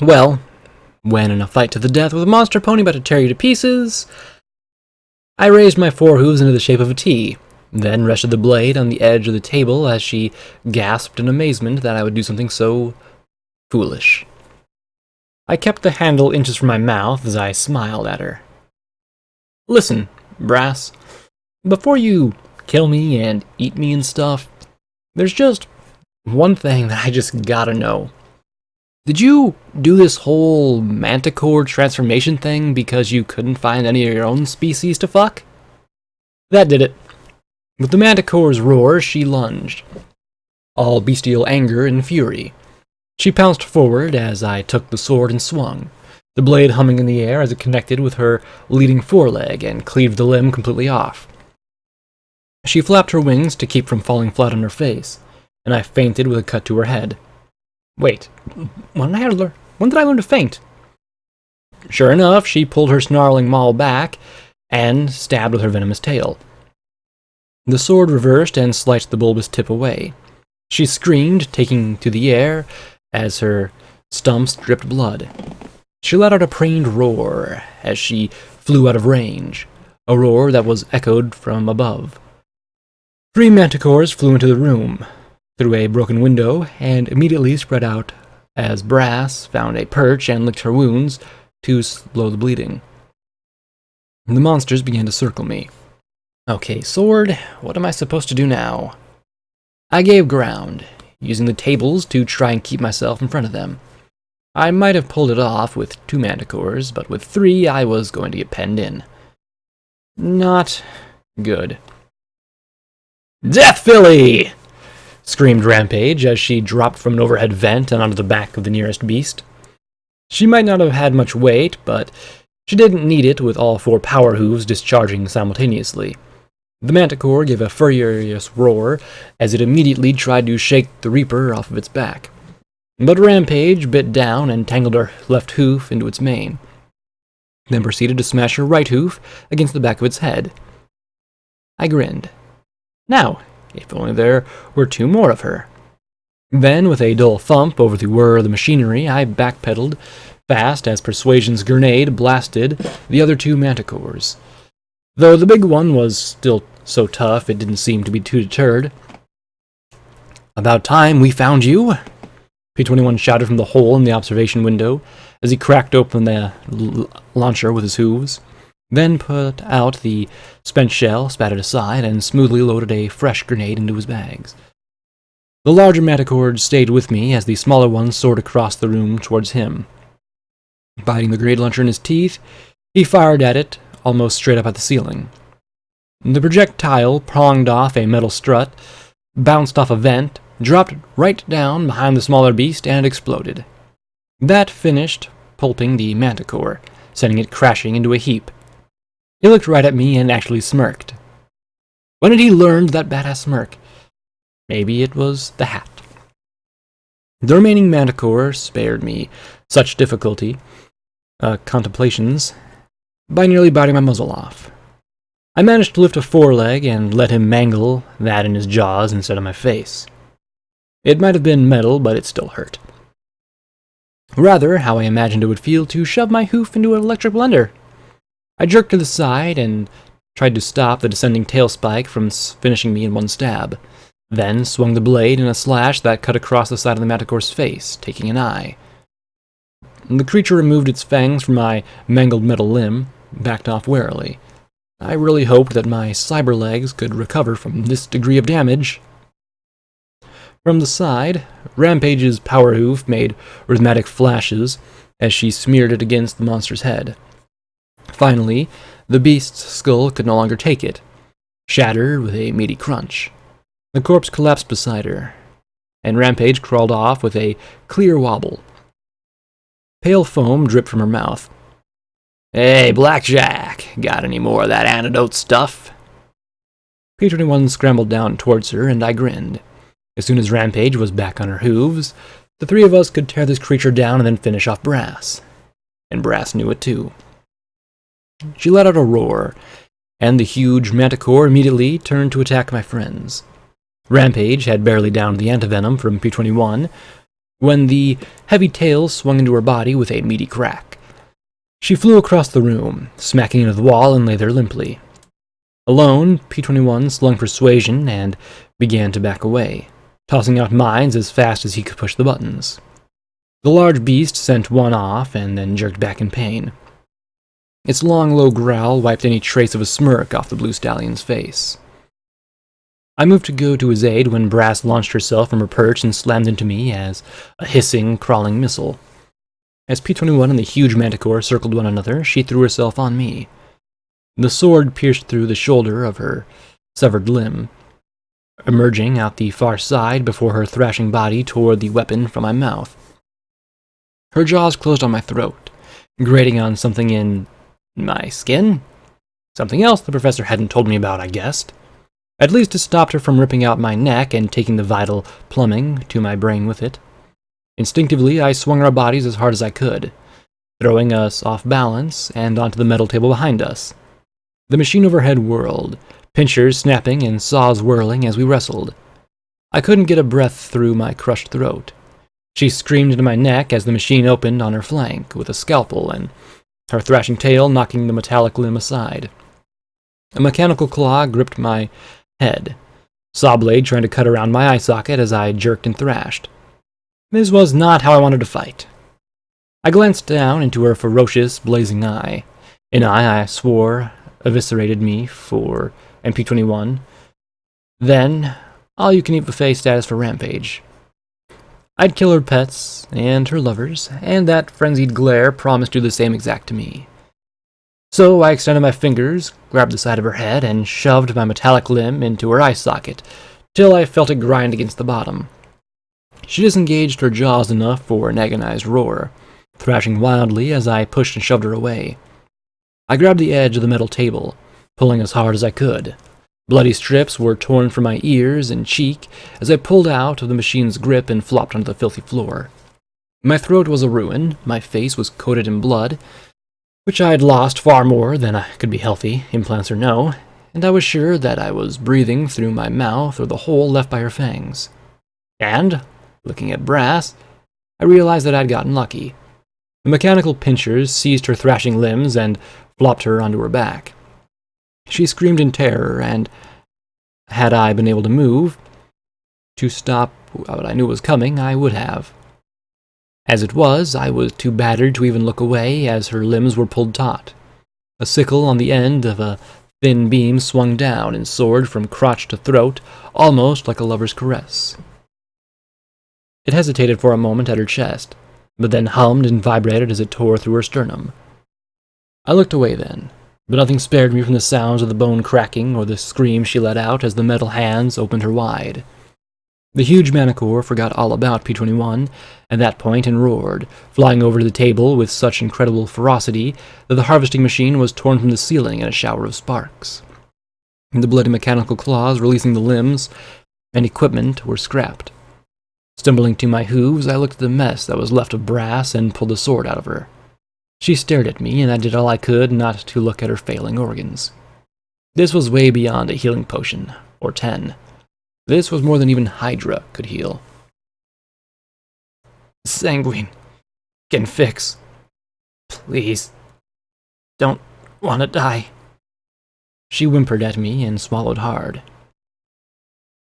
Well, when in a fight to the death with a monster pony about to tear you to pieces, I raised my forehooves into the shape of a T, then rested the blade on the edge of the table as she gasped in amazement that I would do something so foolish. I kept the handle inches from my mouth as I smiled at her. Listen, Brass, before you kill me and eat me and stuff, there's just one thing that I just gotta know. Did you do this whole manticore transformation thing because you couldn't find any of your own species to fuck? That did it. With the manticore's roar, she lunged, all bestial anger and fury. She pounced forward as I took the sword and swung, the blade humming in the air as it connected with her leading foreleg and cleaved the limb completely off. She flapped her wings to keep from falling flat on her face, and I feinted with a cut to her head. Wait, when did I learn to feint? Sure enough, she pulled her snarling maul back and stabbed with her venomous tail. The sword reversed and sliced the bulbous tip away. She screamed, taking to the air as her stumps dripped blood. She let out a pained roar as she flew out of range, a roar that was echoed from above. 3 manticores flew into the room, through a broken window, and immediately spread out as Brass found a perch and licked her wounds to slow the bleeding. The monsters began to circle me. Okay, sword, what am I supposed to do now? I gave ground, using the tables to try and keep myself in front of them. I might have pulled it off with 2 manticores, but with 3 I was going to get penned in. Not good. Death Filly! Screamed Rampage as she dropped from an overhead vent and onto the back of the nearest beast. She might not have had much weight, but she didn't need it with all 4 power hooves discharging simultaneously. The manticore gave a furious roar as it immediately tried to shake the Reaper off of its back. But Rampage bit down and tangled her left hoof into its mane, then proceeded to smash her right hoof against the back of its head. I grinned. Now, if only there were 2 more of her. Then, with a dull thump over the whir of the machinery, I backpedaled fast as Persuasion's grenade blasted the other 2 manticores. Though the big one was still so tough it didn't seem to be too deterred. About time we found you, P-21 shouted from the hole in the observation window as he cracked open the launcher with his hooves, then put out the spent shell, spat it aside, and smoothly loaded a fresh grenade into his bags. The larger manticore stayed with me as the smaller one soared across the room towards him. Biting the grenade launcher in his teeth, he fired at it, almost straight up at the ceiling. The projectile pronged off a metal strut, bounced off a vent, dropped right down behind the smaller beast, and exploded. That finished pulping the manticore, sending it crashing into a heap. He looked right at me and actually smirked. When had he learned that badass smirk? Maybe it was the hat. The remaining manticore spared me such contemplations by nearly biting my muzzle off. I managed to lift a foreleg and let him mangle that in his jaws instead of my face. It might have been metal, but it still hurt. Rather, how I imagined it would feel to shove my hoof into an electric blender. I jerked to the side and tried to stop the descending tail spike from finishing me in one stab, then swung the blade in a slash that cut across the side of the manticore's face, taking an eye. The creature removed its fangs from my mangled metal limb, backed off warily. I really hoped that my cyber legs could recover from this degree of damage. From the side, Rampage's power hoof made rhythmic flashes as she smeared it against the monster's head. Finally, the beast's skull could no longer take it, shattered with a meaty crunch. The corpse collapsed beside her, and Rampage crawled off with a clear wobble. Pale foam dripped from her mouth. Hey, Blackjack, got any more of that antidote stuff? P-21 scrambled down towards her, and I grinned. As soon as Rampage was back on her hooves, the 3 of us could tear this creature down and then finish off Brass. And Brass knew it too. She let out a roar, and the huge manticore immediately turned to attack my friends. Rampage had barely downed the antivenom from P-21, when the heavy tail swung into her body with a meaty crack. She flew across the room, smacking into the wall, and lay there limply. Alone, P-21 slung Persuasion and began to back away, tossing out mines as fast as he could push the buttons. The large beast sent one off and then jerked back in pain. Its long, low growl wiped any trace of a smirk off the blue stallion's face. I moved to go to his aid when Brass launched herself from her perch and slammed into me as a hissing, crawling missile. As P-21 and the huge manticore circled one another, she threw herself on me. The sword pierced through the shoulder of her severed limb, emerging out the far side before her thrashing body tore the weapon from my mouth. Her jaws closed on my throat, grating on something in my skin? Something else the professor hadn't told me about, I guessed. At least it stopped her from ripping out my neck and taking the vital plumbing to my brain with it. Instinctively, I swung our bodies as hard as I could, throwing us off balance and onto the metal table behind us. The machine overhead whirled, pinchers snapping and saws whirling as we wrestled. I couldn't get a breath through my crushed throat. She screamed into my neck as the machine opened on her flank with a scalpel, and her thrashing tail knocking the metallic limb aside. A mechanical claw gripped my head, saw blade trying to cut around my eye socket as I jerked and thrashed. This was not how I wanted to fight. I glanced down into her ferocious, blazing eye, an eye I swore eviscerated me for MP21. Then, all-you-can-eat buffet status for Rampage. I'd kill her pets and her lovers, and that frenzied glare promised to do the same exact to me. So I extended my fingers, grabbed the side of her head, and shoved my metallic limb into her eye socket, till I felt it grind against the bottom. She disengaged her jaws enough for an agonized roar, thrashing wildly as I pushed and shoved her away. I grabbed the edge of the metal table, pulling as hard as I could. Bloody strips were torn from my ears and cheek as I pulled out of the machine's grip and flopped onto the filthy floor. My throat was a ruin, my face was coated in blood, which I had lost far more than I could be healthy, implants or no, and I was sure that I was breathing through my mouth or the hole left by her fangs. And, looking at Brass, I realized that I'd gotten lucky. The mechanical pinchers seized her thrashing limbs and flopped her onto her back. She screamed in terror, and had I been able to move, to stop what I knew was coming, I would have. As it was, I was too battered to even look away as her limbs were pulled taut. A sickle on the end of a thin beam swung down and soared from crotch to throat, almost like a lover's caress. It hesitated for a moment at her chest, but then hummed and vibrated as it tore through her sternum. I looked away then, but nothing spared me from the sounds of the bone cracking or the scream she let out as the metal hands opened her wide. The huge manticore forgot all about P-21 at that point and roared, flying over to the table with such incredible ferocity that the harvesting machine was torn from the ceiling in a shower of sparks. The bloody mechanical claws releasing the limbs and equipment were scrapped. Stumbling to my hooves, I looked at the mess that was left of Brass and pulled the sword out of her. She stared at me, and I did all I could not to look at her failing organs. This was way beyond a healing potion, or 10. This was more than even Hydra could heal. Sanguine. Can fix. Please. Don't want to die. She whimpered at me and swallowed hard.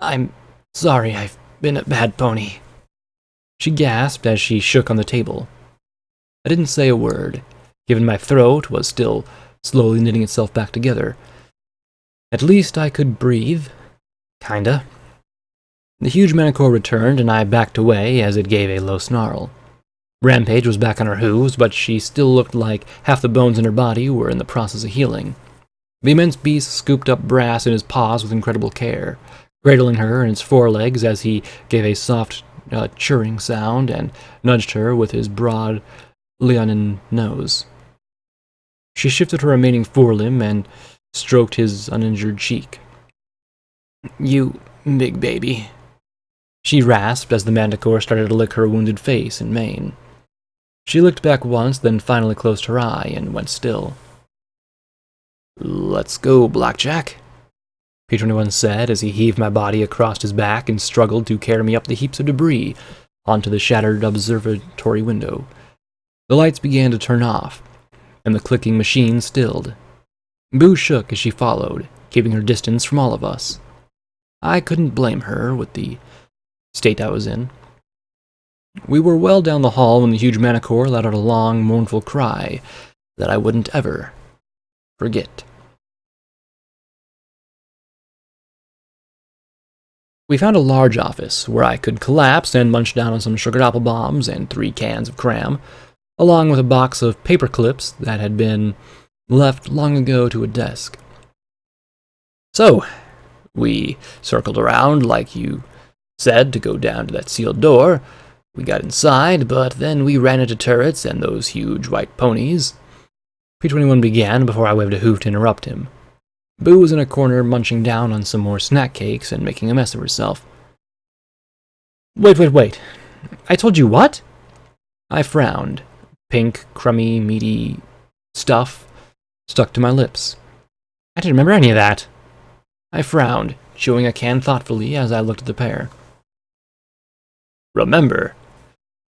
I'm sorry I've been a bad pony. She gasped as she shook on the table. I didn't say a word, given my throat was still slowly knitting itself back together. At least I could breathe. Kinda. The huge manticore returned, and I backed away as it gave a low snarl. Rampage was back on her hooves, but she still looked like half the bones in her body were in the process of healing. The immense beast scooped up Brass in his paws with incredible care, cradling her in its forelegs as he gave a soft, churring sound and nudged her with his broad, leonine nose. She shifted her remaining forelimb and stroked his uninjured cheek. You big baby, she rasped as the manticore started to lick her wounded face and mane. She looked back once, then finally closed her eye and went still. Let's go, Blackjack, P-21 said as he heaved my body across his back and struggled to carry me up the heaps of debris onto the shattered observatory window. The lights began to turn off, and the clicking machine stilled. Boo shook as she followed, keeping her distance from all of us. I couldn't blame her with the state I was in. We were well down the hall when the huge Manticore let out a long, mournful cry that I wouldn't ever forget. We found a large office where I could collapse and munch down on some sugared apple bombs and 3 cans of cram, along with a box of paper clips that had been left long ago to a desk. So, we circled around like you said to go down to that sealed door. We got inside, but then we ran into turrets and those huge white ponies. P-21 began before I waved a hoof to interrupt him. Boo was in a corner munching down on some more snack cakes and making a mess of herself. Wait. I told you what? I frowned. Pink, crummy, meaty stuff stuck to my lips. I didn't remember any of that. I frowned, chewing a can thoughtfully as I looked at the pair. Remember,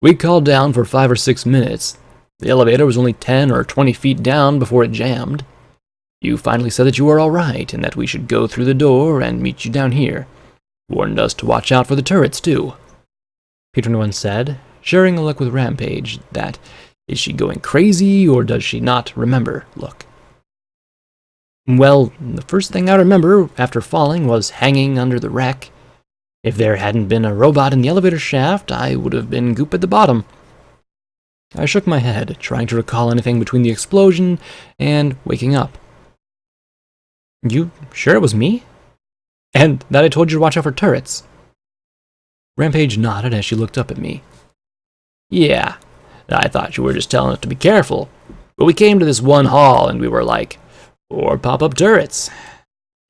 we called down for 5 or 6 minutes. The elevator was only 10 or 20 feet down before it jammed. You finally said that you were all right and that we should go through the door and meet you down here. Warned us to watch out for the turrets, too. P-21 said, sharing a look with Rampage that, is she going crazy or does she not remember look? Well, the first thing I remember after falling was hanging under the wreck. If there hadn't been a robot in the elevator shaft, I would have been goop at the bottom. I shook my head, trying to recall anything between the explosion and waking up. You sure it was me? And that I told you to watch out for turrets? Rampage nodded as she looked up at me. Yeah, I thought you were just telling us to be careful. But we came to this one hall and we were like, or pop-up turrets.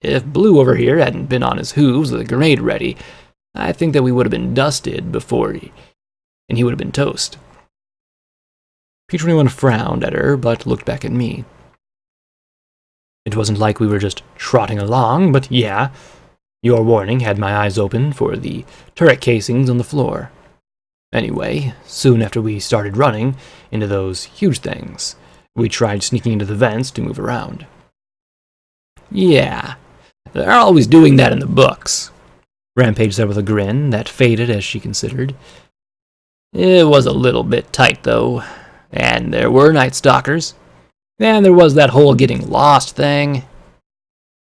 If Blue over here hadn't been on his hooves with a grenade ready, I think that we would have been dusted before and he would have been toast. P-21 frowned at her, but looked back at me. It wasn't like we were just trotting along, but yeah, your warning had my eyes open for the turret casings on the floor. Anyway, soon after we started running into those huge things, we tried sneaking into the vents to move around. Yeah, they're always doing that in the books, Rampage said with a grin that faded as she considered. It was a little bit tight, though, and there were Night Stalkers. And there was that whole getting lost thing.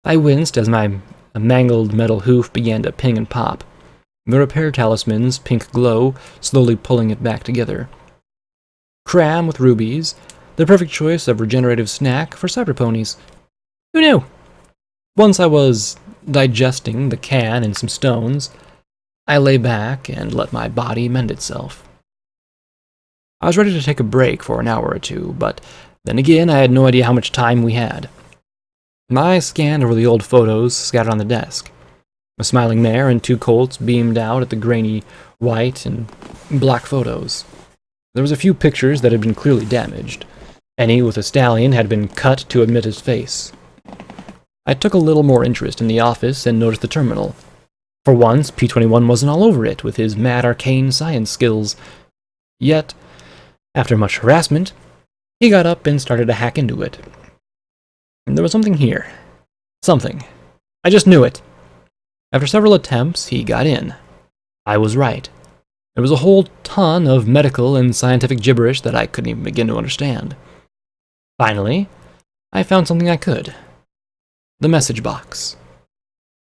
I winced as my mangled metal hoof began to ping and pop, the repair talisman's pink glow slowly pulling it back together. Cram with rubies, the perfect choice of regenerative snack for cyber ponies. Who knew? Once I was digesting the can and some stones, I lay back and let my body mend itself. I was ready to take a break for an hour or two, but then again, I had no idea how much time we had. I scanned over the old photos scattered on the desk. A smiling mare and 2 colts beamed out at the grainy white and black photos. There was a few pictures that had been clearly damaged. Any with a stallion had been cut to admit his face. I took a little more interest in the office and noticed the terminal. For once, P-21 wasn't all over it with his mad arcane science skills. Yet, after much harassment, he got up and started to hack into it. There was something here. Something. I just knew it. After several attempts, he got in. I was right. There was a whole ton of medical and scientific gibberish that I couldn't even begin to understand. Finally, I found something I could. The message box.